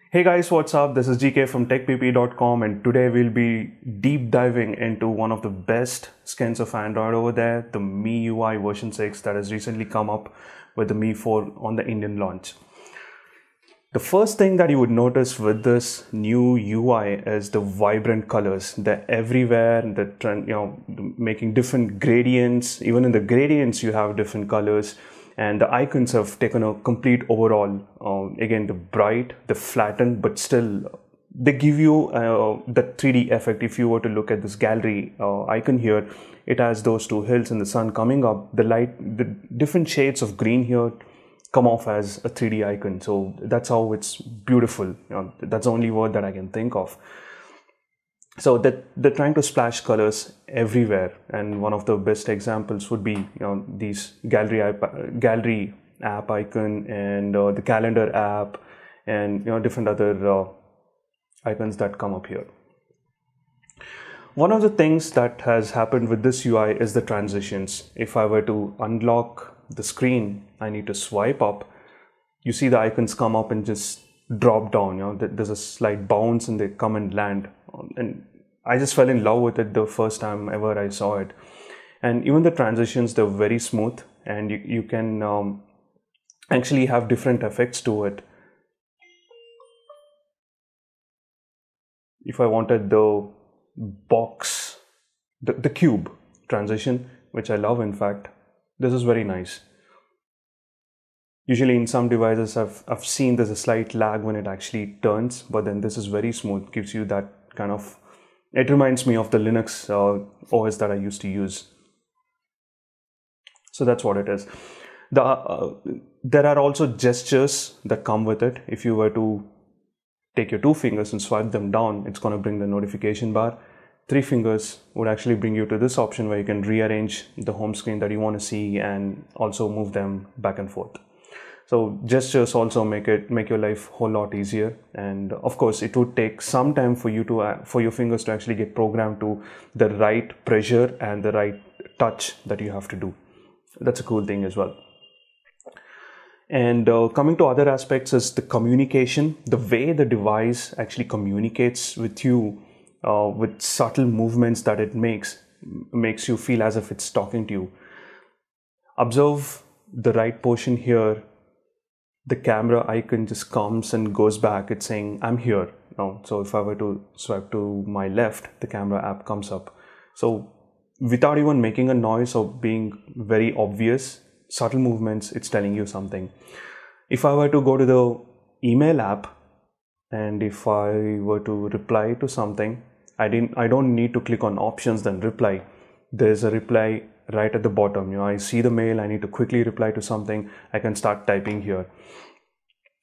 Hey guys, what's up? This is GK from techpp.com, and today we'll be deep diving into one of the best skins of Android over there, the MIUI version 6 that has recently come up with the Mi 4 on the Indian launch. The first thing that you would notice with this new UI is the vibrant colors. They're everywhere. The trend, making different gradients. Even in the gradients, you have different colors. And the icons have taken a complete overall. Again, the bright, the flattened, but still they give you the 3D effect. If you were to look at this gallery icon here, it has those two hills and the sun coming up. The light, the different shades of green here come off as a 3D icon. So that's how it's beautiful. That's the only word that I can think of. So that they're trying to splash colors everywhere, and one of the best examples would be these gallery app icon and the calendar app, and different other icons that come up here. One of the things that has happened with this UI is the transitions. If I were to unlock the screen, I need to swipe up. You see the icons come up and just drop down. There's a slight bounce and they come and land. And I just fell in love with it the first time ever I saw it. And even the transitions, they're very smooth, and you can actually have different effects to it. If I wanted the box, the cube transition, which I love, in fact, this is very nice. Usually in some devices I've seen there's a slight lag when it actually turns, but then this is very smooth, gives you that kind of, it reminds me of the Linux OS that I used to use. So that's what it is. There are also gestures that come with it. If you were to take your 2 fingers and swipe them down, it's going to bring the notification bar. 3 fingers would actually bring you to this option where you can rearrange the home screen that you want to see and also move them back and forth. So gestures also make your life a whole lot easier, and of course it would take some time for your fingers to actually get programmed to the right pressure and the right touch that you have to do. That's a cool thing as well. And coming to other aspects is the communication, the way the device actually communicates with you with subtle movements that it makes you feel as if it's talking to you. Observe the right portion here. The camera icon just comes and goes back. It's saying, I'm here now. So if I were to swipe to my left, the camera app comes up. So without even making a noise or being very obvious, subtle movements, it's telling you something. If I were to go to the email app, and if I were to reply to something, I don't need to click on options then reply. There's a reply right at the bottom. I see the mail, I need to quickly reply to something, I can start typing here.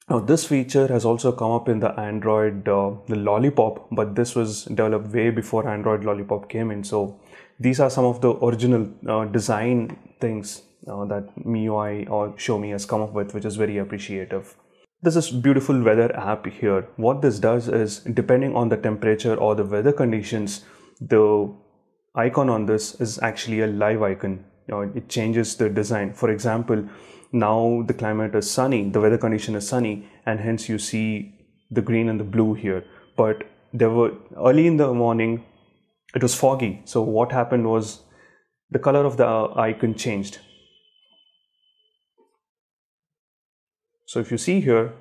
Now this feature has also come up in the Android the Lollipop, but this was developed way before Android Lollipop came in. So these are some of the original design things that MIUI or Xiaomi has come up with, which is very appreciative. This is beautiful weather app here. What this does is, depending on the temperature or the weather conditions, the icon on this is actually a live icon. It changes the design. For example, now the climate is sunny, the weather condition is sunny, and hence you see the green and the blue here. But there were early in the morning, it was foggy. So what happened was the color of the icon changed. So if you see here,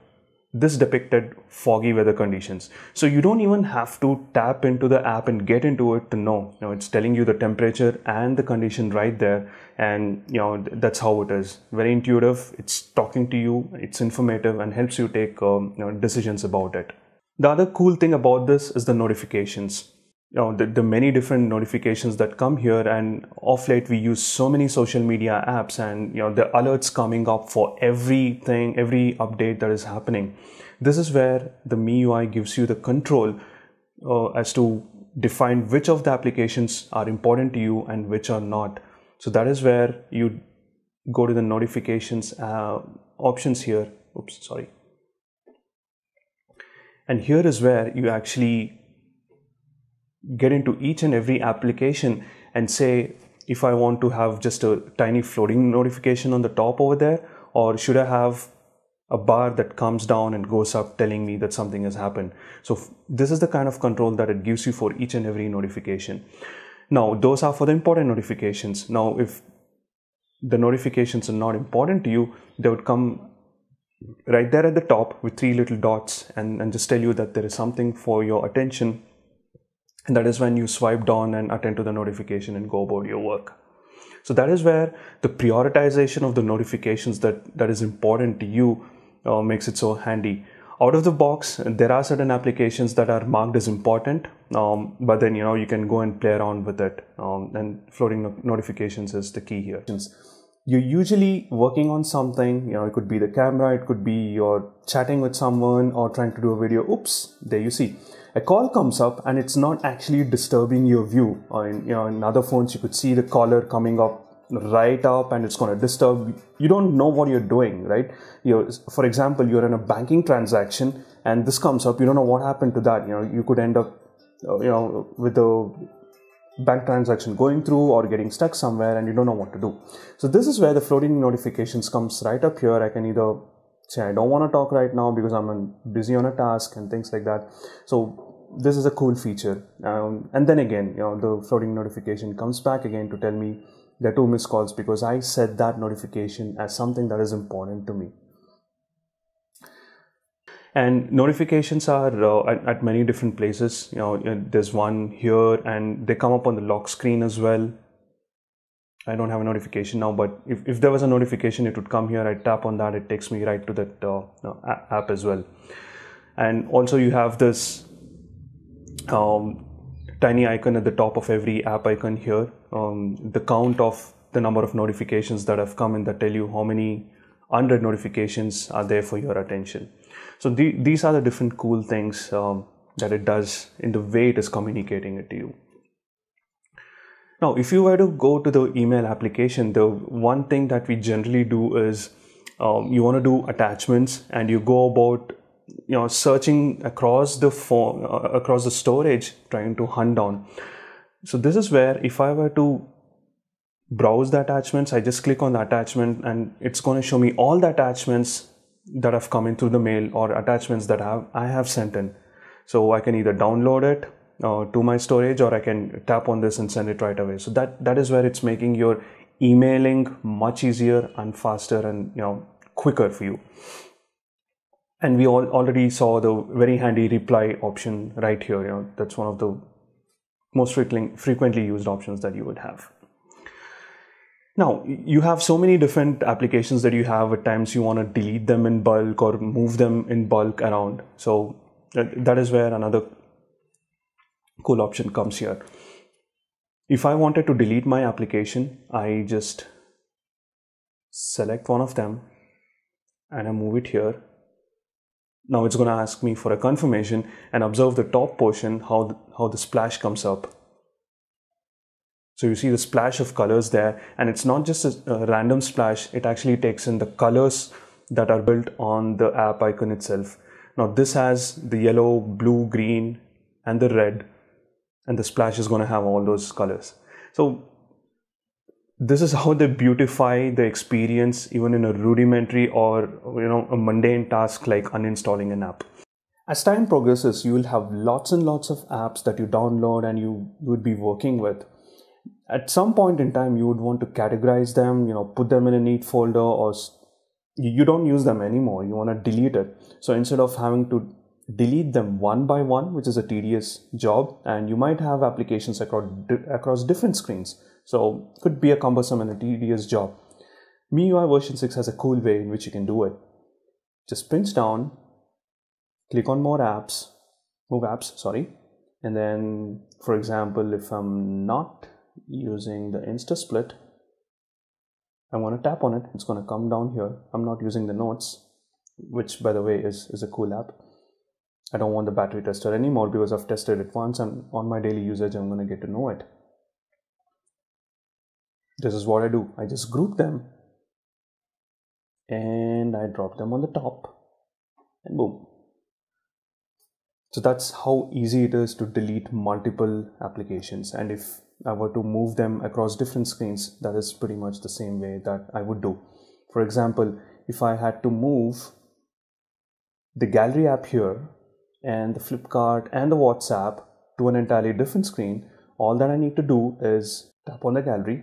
this depicted foggy weather conditions. So you don't even have to tap into the app and get into it to know. It's telling you the temperature and the condition right there, and that's how it is. Very intuitive. It's talking to you. It's informative and helps you take decisions about it. The other cool thing about this is the notifications. The many different notifications that come here, and of late we use so many social media apps, and the alerts coming up for everything, every update that is happening. This is where the MIUI gives you the control as to define which of the applications are important to you and which are not. So that is where you go to the notifications options here. Oops, sorry. And here is where you actually get into each and every application and say, if I want to have just a tiny floating notification on the top over there, or should I have a bar that comes down and goes up telling me that something has happened. So this is the kind of control that it gives you for each and every notification. Now, those are for the important notifications. Now, if the notifications are not important to you, they would come right there at the top with 3 little dots and just tell you that there is something for your attention. And that is when you swipe down and attend to the notification and go about your work. So that is where the prioritization of the notifications that is important to you makes it so handy. Out of the box, there are certain applications that are marked as important, but then you can go and play around with it. And floating notifications is the key here. You're usually working on something, it could be the camera, it could be you're chatting with someone or trying to do a video. Oops, there you see. A call comes up and it's not actually disturbing your view. Or in other phones, you could see the caller coming up right up and it's going to disturb. You don't know what you're doing, right? For example, you're in a banking transaction and this comes up. You don't know what happened to that. You could end up, with the bank transaction going through or getting stuck somewhere and you don't know what to do. So this is where the floating notifications comes right up here. I can either say I don't want to talk right now because I'm busy on a task and things like that. So this is a cool feature. And then again, the floating notification comes back again to tell me there are 2 missed calls because I set that notification as something that is important to me. And notifications are at many different places. There's one here and they come up on the lock screen as well. I don't have a notification now, but if there was a notification, it would come here. I tap on that, it takes me right to that app as well. And also you have this tiny icon at the top of every app icon here. The count of the number of notifications that have come in that tell you how many unread notifications are there for your attention. So these are the different cool things that it does in the way it is communicating it to you. Now, if you were to go to the email application, the one thing that we generally do is you want to do attachments and you go about searching across the phone, across the storage, trying to hunt down. So this is where if I were to browse the attachments, I just click on the attachment and it's going to show me all the attachments that have come in through the mail or attachments that I have sent in. So I can either download it to my storage or I can tap on this and send it right away. So that is where it's making your emailing much easier and faster and quicker for you. And we already saw the very handy reply option right here. That's one of the most frequently used options that you would have. Now, you have so many different applications that you have. At times you want to delete them in bulk or move them in bulk around. So that is where another cool option comes here. If I wanted to delete my application, I just select one of them and I move it here. Now it's going to ask me for a confirmation and observe the top portion, how the splash comes up. So you see the splash of colors there, and it's not just a random splash, it actually takes in the colors that are built on the app icon itself. Now this has the yellow, blue, green, and the red, and the splash is going to have all those colors. So this is how they beautify the experience even in a rudimentary or a mundane task like uninstalling an app. As time progresses, you will have lots and lots of apps that you download and you would be working with. At some point in time, you would want to categorize them, put them in a neat folder, or you don't use them anymore. You want to delete it. So instead of having to delete them one by one, which is a tedious job, and you might have applications across different screens. So it could be a cumbersome and a tedious job. MIUI version 6 has a cool way in which you can do it. Just pinch down, click on move apps, and then, for example, if I'm not using the Insta Split, I'm going to tap on it. It's going to come down here. I'm not using the notes, which by the way is a cool app. I don't want the battery tester anymore because I've tested it once and on my daily usage I'm going to get to know it. This is what I do. I just group them and I drop them on the top and boom. So that's how easy it is to delete multiple applications, and if I were to move them across different screens, that is pretty much the same way that I would do. For example, if I had to move the gallery app here and the Flipkart and the WhatsApp to an entirely different screen, all that I need to do is tap on the gallery,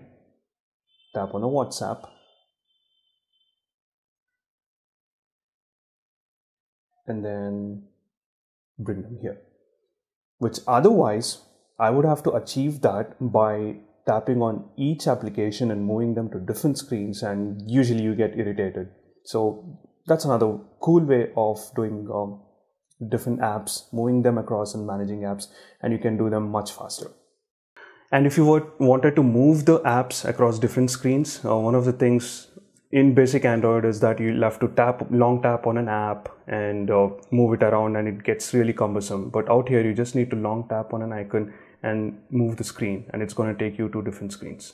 tap on the WhatsApp, and then bring them here. Which otherwise, I would have to achieve that by tapping on each application and moving them to different screens, and usually you get irritated. So that's another cool way of doing different apps, moving them across and managing apps, and you can do them much faster. And if you wanted to move the apps across different screens, one of the things in basic Android is that you'll have to long tap on an app and move it around, and it gets really cumbersome. But out here, you just need to long tap on an icon and move the screen, and it's going to take you to different screens.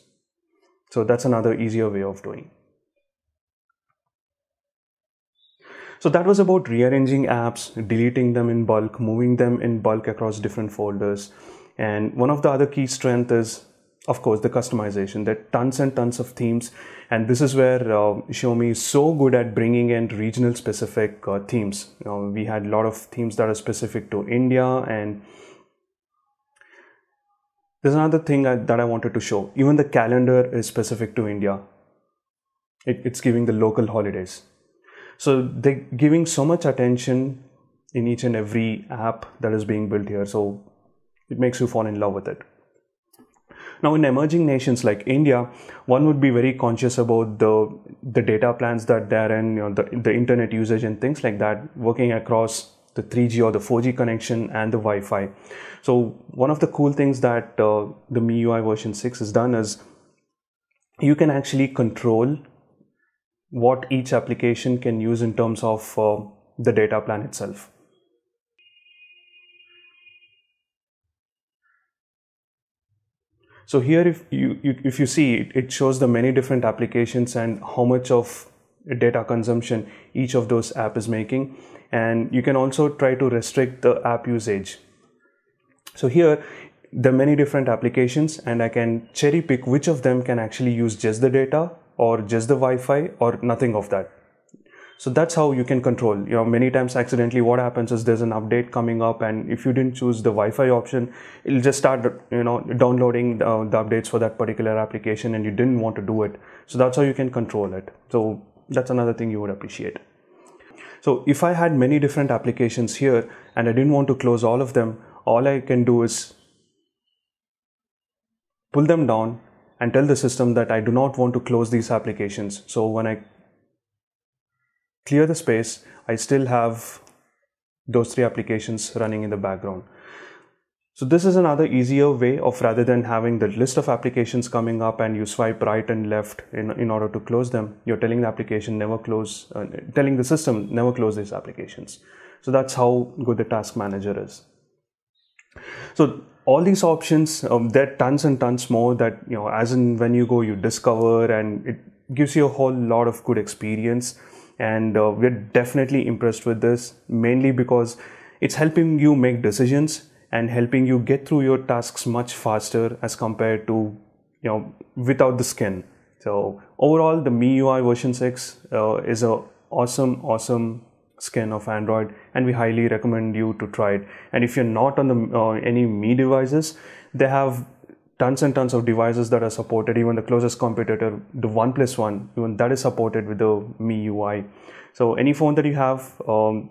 So that's another easier way of doing. So that was about rearranging apps, deleting them in bulk, moving them in bulk across different folders. And one of the other key strengths is, of course, the customization. There are tons and tons of themes, and this is where Xiaomi is so good at bringing in regional specific themes. We had a lot of themes that are specific to India, and there's another thing that I wanted to show. Even the calendar is specific to India. It's giving the local holidays. So they're giving so much attention in each and every app that is being built here. So it makes you fall in love with it. Now, in emerging nations like India, one would be very conscious about the data plans that they're in, the internet usage and things like that, working across the 3G or the 4G connection and the Wi-Fi. So one of the cool things that the MIUI version 6 has done is you can actually control what each application can use in terms of the data plan itself. So here, if you see, it shows the many different applications and how much of data consumption each of those app is making. And you can also try to restrict the app usage. So here, there are many different applications, and I can cherry pick which of them can actually use just the data or just the Wi-Fi or nothing of that. So that's how you can control. Many times accidentally what happens is there's an update coming up, and if you didn't choose the Wi-Fi option, it'll just start downloading the updates for that particular application, and you didn't want to do it. So that's how you can control it. So that's another thing you would appreciate. So if I had many different applications here and I didn't want to close all of them, all I can do is pull them down and tell the system that I do not want to close these applications. So when I clear the space, I still have those 3 applications running in the background. So this is another easier way of, rather than having the list of applications coming up and you swipe right and left in order to close them, you're telling the application never close, telling the system never close these applications. So that's how good the task manager is. So all these options, there are tons and tons more that, as in when you go, you discover, and it gives you a whole lot of good experience. And we're definitely impressed with this, mainly because it's helping you make decisions and helping you get through your tasks much faster as compared to, without the skin. So overall, the MIUI version 6 is a awesome skin of Android, and we highly recommend you to try it. And if you're not on the any Mi devices, they have tons and tons of devices that are supported. Even the closest competitor, the OnePlus One, even that is supported with the MIUI. So any phone that you have,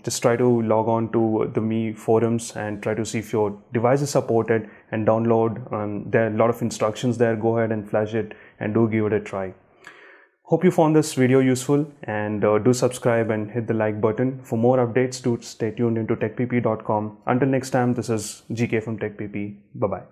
just try to log on to the Mi forums and try to see if your device is supported and download. There are a lot of instructions there. Go ahead and flash it and do give it a try. Hope you found this video useful, and do subscribe and hit the like button. For more updates, do stay tuned into techpp.com. Until next time, this is GK from TechPP. Bye-bye.